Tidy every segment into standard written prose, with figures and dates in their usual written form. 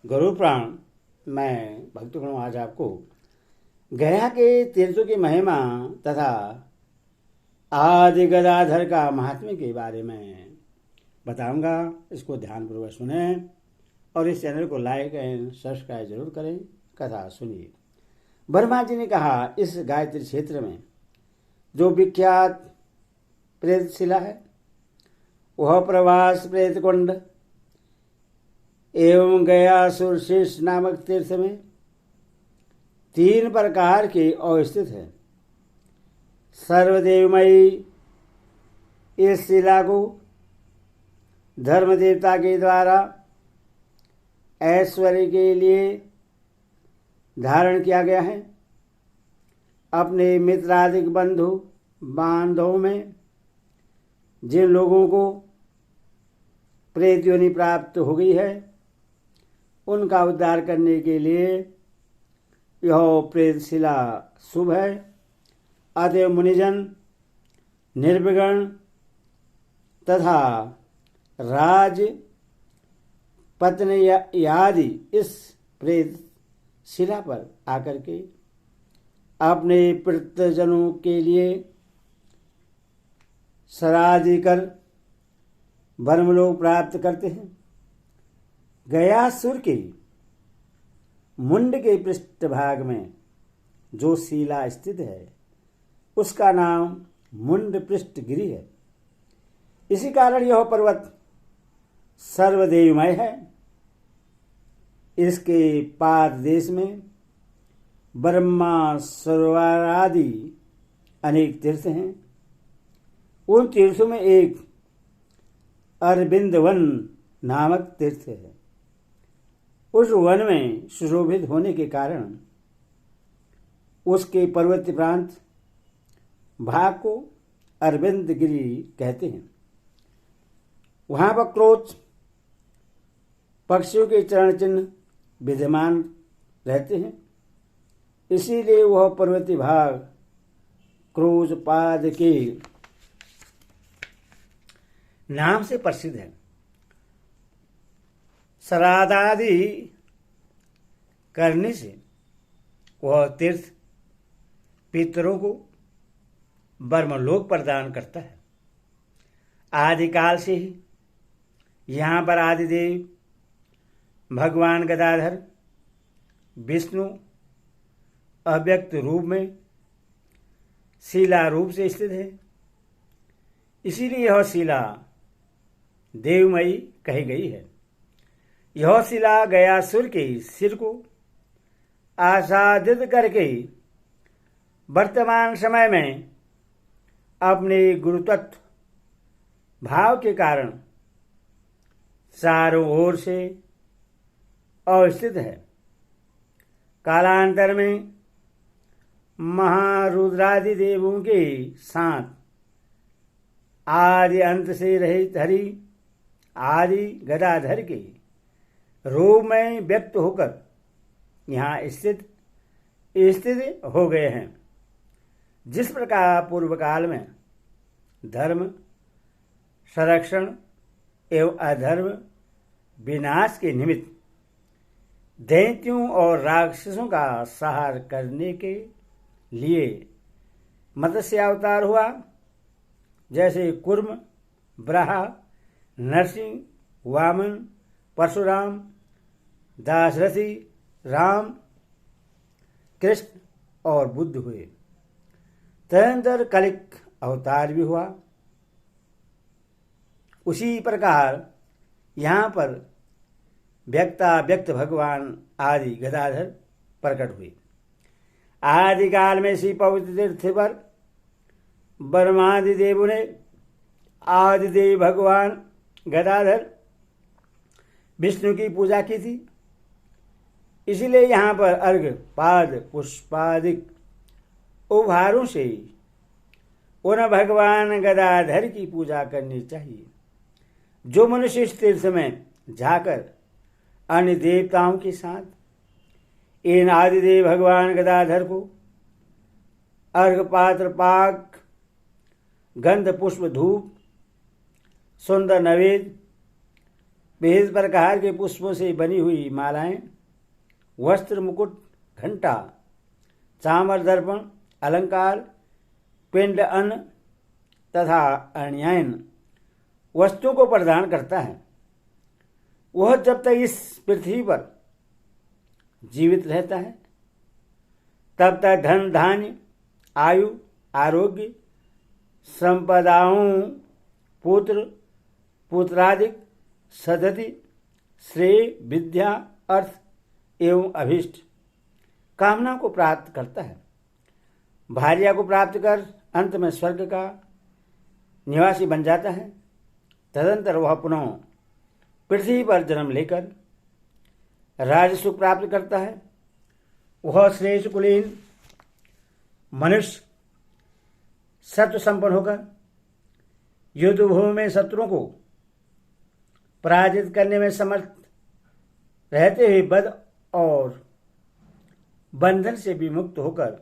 गुरु प्राण। मैं भक्तगण आज आपको गया के तीर्थों की महिमा तथा आदि गदाधर का महात्म्य के बारे में बताऊंगा। इसको ध्यानपूर्वक सुने और इस चैनल को लाइक एंड सब्सक्राइब जरूर करें। कथा सुनिए। ब्रह्मा जी ने कहा, इस गायत्री क्षेत्र में जो विख्यात प्रेत शिला है वह प्रवास प्रेत कुंड एवं गयासुर शीर्ष नामक तीर्थ में 3 प्रकार की अवस्थित है। सर्वदेवमयी इस शिला को धर्म देवता के द्वारा ऐश्वर्य के लिए धारण किया गया है। अपने मित्रादिक बंधु बांधवों में जिन लोगों को प्रेत योनि प्राप्त हो गई है उनका उद्धार करने के लिए यह प्रेत शिला शुभ है। अतएव मुनिजन निर्विघ्न तथा राज पत्नी आदि इस प्रेत शिला पर आकर के अपने पितृजनों के लिए श्राद्ध कर ब्रह्मलोक प्राप्त करते हैं। गयासुर के मुंड के पृष्ठभाग में जो शिला स्थित है उसका नाम मुंड पृष्ठ गिरि है। इसी कारण यह पर्वत सर्वदेवमय है। इसके पाद देश में ब्रह्मा सरोवर आदि अनेक तीर्थ हैं। उन तीर्थों में एक अरविंद वन नामक तीर्थ है। उस वन में सुशोभित होने के कारण उसके पर्वतीय प्रांत भाग को अरविंद गिरि कहते हैं। वहां पर क्रोच पक्षियों के चरण चिन्ह विद्यमान रहते हैं। इसीलिए वह पर्वतीय भाग क्रोच पाद के नाम से प्रसिद्ध है। श्राद्धादि करने से वह तीर्थ पितरों को ब्रह्मलोक प्रदान करता है। आदिकाल से ही यहाँ पर आदिदेव भगवान गदाधर विष्णु अव्यक्त रूप में शिला रूप से स्थित है। इसीलिए यह शिला देवमयी कही गई है। यह शिला गयासुर के सिर को आच्छादित करके वर्तमान समय में अपने गुरुतत्व भाव के कारण चारों ओर से अवस्थित है। कालांतर में महारुद्रादि देवों के साथ आदि अंत से रहित हरि आदि गदाधर के रूप में व्यक्त होकर यहाँ स्थित हो गए हैं। जिस प्रकार पूर्व काल में धर्म संरक्षण एवं अधर्म विनाश के निमित्त दैत्यों और राक्षसों का संहार करने के लिए मत्स्य अवतार हुआ, जैसे कुर्म, ब्रहा, नरसिंह, वामन, परशुराम, दाशरथी, राम, कृष्ण और बुद्ध हुए। तदनंतर कलिक अवतार भी हुआ। उसी प्रकार यहाँ पर व्यक्त भगवान आदि गदाधर प्रकट हुए। आदिकाल में इसी पवित्र तीर्थ पर ब्रह्मादि देवों ने आदिदेव भगवान गदाधर विष्णु की पूजा की थी। इसीलिए यहाँ पर अर्घ पाद पुष्पादिक उपहारों से उन भगवान गदाधर की पूजा करनी चाहिए। जो मनुष्य इस तीर्थ में जाकर अन्य देवताओं के साथ इन आदिदेव भगवान गदाधर को अर्घ पात्र पाक गंध पुष्प धूप सुंदर नवेद विविध प्रकार के पुष्पों से बनी हुई मालाएं, वस्त्र, मुकुट, घंटा, चामर, दर्पण, अलंकार, पिंड, अन्न तथा अन्यायन वस्तुओं को प्रदान करता है। वह जब तक इस पृथ्वी पर जीवित रहता है तब तक धन, धान्य, आयु, आरोग्य, संपदाओं, पुत्र, पुत्रादिक, सदति, श्रेय, विद्या, अर्थ एवं अभीष्ट कामना को प्राप्त करता है। भार्या को प्राप्त कर अंत में स्वर्ग का निवासी बन जाता है। तदंतर वह पुनः पृथ्वी पर जन्म लेकर राजसुख प्राप्त करता है। वह श्रेष्ठ कुलीन मनुष्य सत्व संपन्न होकर युद्ध भूमि में शत्रुओं को पराजित करने में समर्थ रहते हुए बद और बंधन से विमुक्त होकर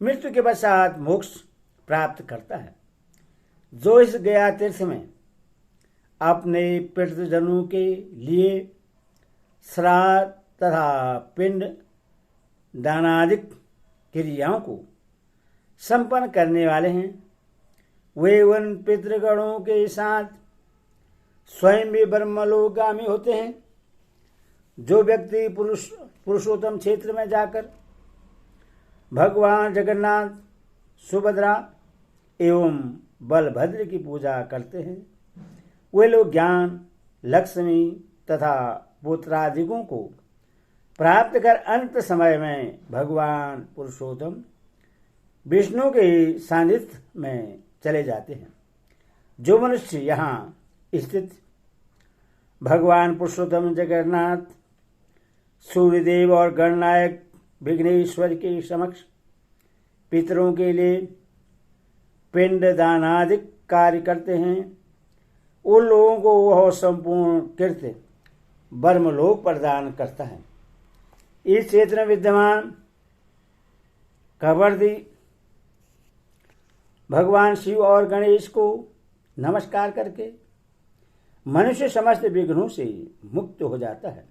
मृत्यु के पश्चात मोक्ष प्राप्त करता है। जो इस गया तीर्थ में अपने पितृजनों के लिए श्राद्ध तथा पिंड दानादिक क्रियाओं को संपन्न करने वाले हैं, वे उन पितृगणों के साथ स्वयं भी ब्रह्मलोकगामी होते हैं। जो व्यक्ति पुरुषोत्तम क्षेत्र में जाकर भगवान जगन्नाथ, सुभद्रा एवं बलभद्र की पूजा करते हैं, वे लोग ज्ञान, लक्ष्मी तथा पुत्रादिकों को प्राप्त कर अंत समय में भगवान पुरुषोत्तम विष्णु के सानिध्य में चले जाते हैं। जो मनुष्य यहाँ स्थित भगवान पुरुषोत्तम जगन्नाथ, सूर्यदेव और गणनायक विघ्नेश्वर के समक्ष पितरों के लिए पिंड दानादिक कार्य करते हैं, उन लोगों को वह संपूर्ण कृत्य ब्रह्मलोक प्रदान करता है। इस क्षेत्र में विद्यमान कबर्दी भगवान शिव और गणेश को नमस्कार करके मनुष्य समस्त विघ्नों से मुक्त हो जाता है।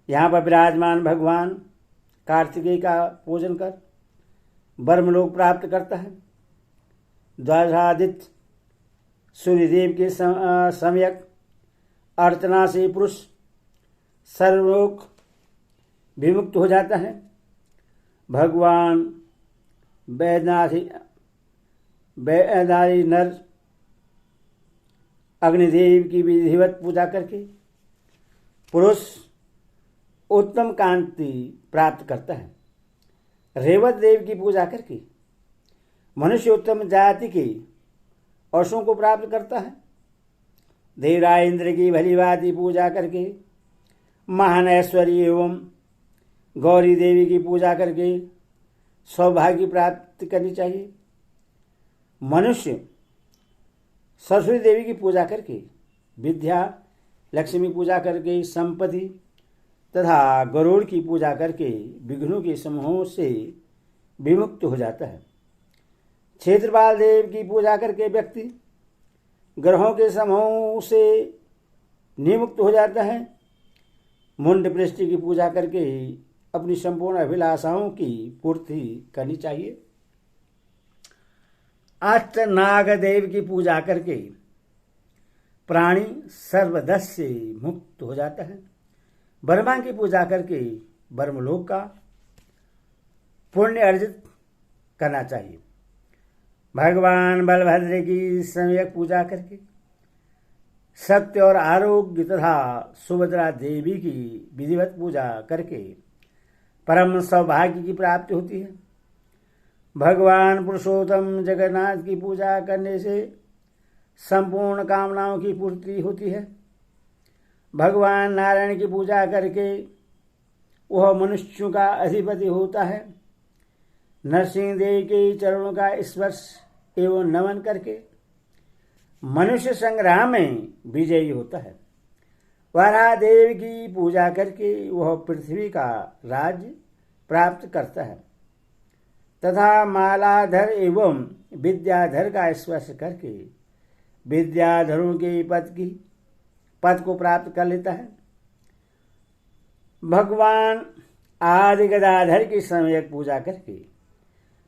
यहाँ पर विराजमान भगवान कार्तिकेय का पूजन कर ब्रह्मलोक प्राप्त करता है। द्वादशादित्य सूर्यदेव के सम्यक अर्चना से पुरुष सर्वलोक विमुक्त हो जाता है। भगवान वैद्यनारी नर अग्निदेव की विधिवत पूजा करके पुरुष उत्तम कांति प्राप्त करता है। रेवत देव की पूजा करके मनुष्य उत्तम जाति के अश्वों को प्राप्त करता है। देवराज इंद्र की भलीभांति पूजा करके महान ऐश्वर्य एवं गौरी देवी की पूजा करके सौभाग्य प्राप्त करनी चाहिए। मनुष्य सरस्वती देवी की पूजा करके विद्या, लक्ष्मी पूजा करके संपत्ति तथा गरुड़ की पूजा करके विघ्नों के समूहों से विमुक्त हो जाता है। क्षेत्रपाल देव की पूजा करके व्यक्ति ग्रहों के समूह से निमुक्त हो जाता है। मुंड पृष्ठ की पूजा करके अपनी संपूर्ण अभिलाषाओं की पूर्ति करनी चाहिए। अष्ट नाग देव की पूजा करके प्राणी सर्वदस से मुक्त हो जाता है। ब्रह्मा की पूजा करके ब्रह्मलोक का पुण्य अर्जित करना चाहिए। भगवान बलभद्र की सम्यक पूजा करके सत्य और आरोग्य तथा सुभद्रा देवी की विधिवत पूजा करके परम सौभाग्य की प्राप्ति होती है। भगवान पुरुषोत्तम जगन्नाथ की पूजा करने से संपूर्ण कामनाओं की पूर्ति होती है। भगवान नारायण की पूजा करके वह मनुष्यों का अधिपति होता है। नरसिंह देव के चरणों का स्पर्श एवं नमन करके मनुष्य संग्राम में विजयी होता है। वराह देव की पूजा करके वह पृथ्वी का राज्य प्राप्त करता है तथा मालाधर एवं विद्याधर का स्पर्श करके विद्याधरों के पद की पद को प्राप्त कर लेता है। भगवान आदि गदाधर की सम्यक पूजा करके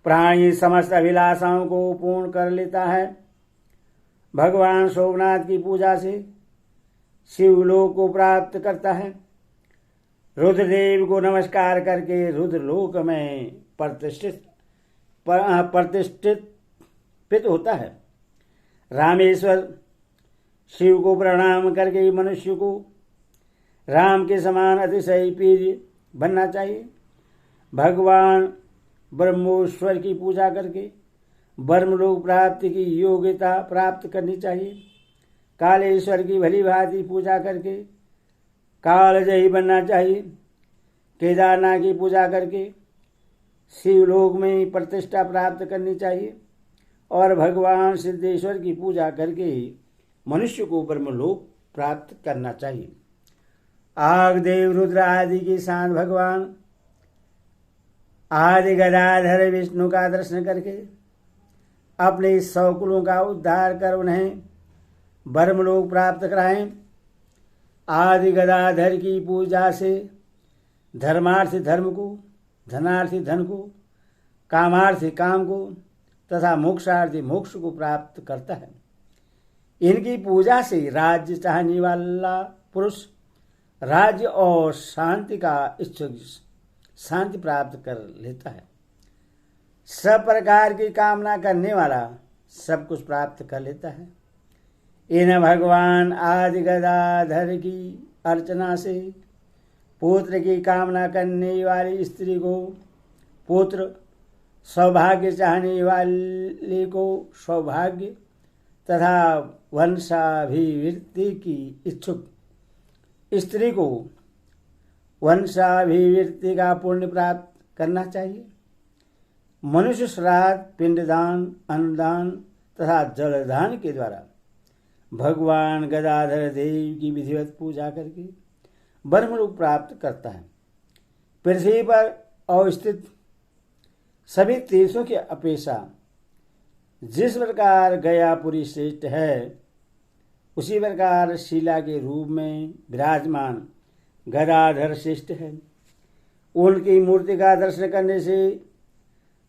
प्राणी समस्त अभिलाषाओं को पूर्ण कर लेता है। भगवान सोमनाथ की पूजा से शिवलोक को प्राप्त करता है। रुद्रदेव को नमस्कार करके रुद्रलोक में प्रतिष्ठित होता है। रामेश्वर शिव को प्रणाम करके मनुष्य को राम के समान अतिशय प्रिय बनना चाहिए। भगवान ब्रह्मेश्वर की पूजा करके ब्रह्मलोक प्राप्ति की योग्यता प्राप्त करनी चाहिए। कालेश्वर की भली भांति पूजा करके कालजयी बनना चाहिए। केदारनाथ की पूजा करके शिवलोक में प्रतिष्ठा प्राप्त करनी चाहिए और भगवान सिद्धेश्वर की पूजा करके मनुष्य को ब्रह्मलोक प्राप्त करना चाहिए। आगदेव रुद्र आदि के साथ भगवान आदि गदाधर विष्णु का दर्शन करके अपने सौकुलों का उद्धार कर उन्हें ब्रह्मलोक प्राप्त कराएं। आदि गदाधर की पूजा से धर्मार्थी धर्म को, धनार्थी धन को, कामार्थी काम को तथा मोक्षार्थी मोक्ष को प्राप्त करता है। इनकी पूजा से राज्य चाहने वाला पुरुष राज्य और शांति का इच्छुक शांति प्राप्त कर लेता है। सब प्रकार की कामना करने वाला सब कुछ प्राप्त कर लेता है। इन भगवान आदि गदाधर की अर्चना से पुत्र की कामना करने वाली स्त्री को पुत्र, सौभाग्य चाहने वाले को सौभाग्य तथा वंशाभिवृद्धि की इच्छुक स्त्री को वंशाभिवृद्धि का पुण्य प्राप्त करना चाहिए। मनुष्य श्राद्ध, पिंडदान, अन्नदान तथा जलदान के द्वारा भगवान गदाधर देव की विधिवत पूजा करके ब्रह्मलोक प्राप्त करता है। पृथ्वी पर अवस्थित सभी तीर्थों की अपेक्षा जिस प्रकार गयापुरी श्रेष्ठ है, उसी प्रकार शिला के रूप में विराजमान गदाधर श्रेष्ठ है। उनकी मूर्ति का दर्शन करने से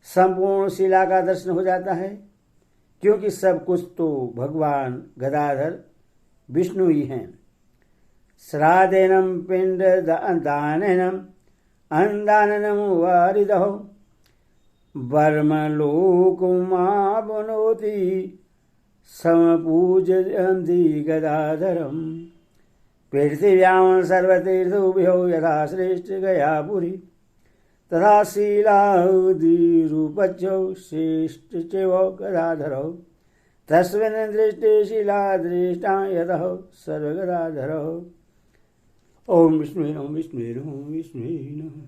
संपूर्ण शिला का दर्शन हो जाता है, क्योंकि सब कुछ तो भगवान गदाधर विष्णु ही हैं। श्राद्धेनम पिंड दानेनम अन्नदानम वारिदहो ब्रह्मलोकमाप्नोति समपूजयन्ति गदाधरम्। पृथिव्यां सर्वतीर्थोभ्यो यथा श्रेष्ठ गयापुरी तथा शीलादिरूपज्यो श्रेष्ठ चैव गदाधरौ। तस्मिन् दृष्टे शिला दृष्टा यतः सर्वगदाधरौ। ओम विष्णुवे नमः, विष्णुवे नमः, विष्णुवे नमः।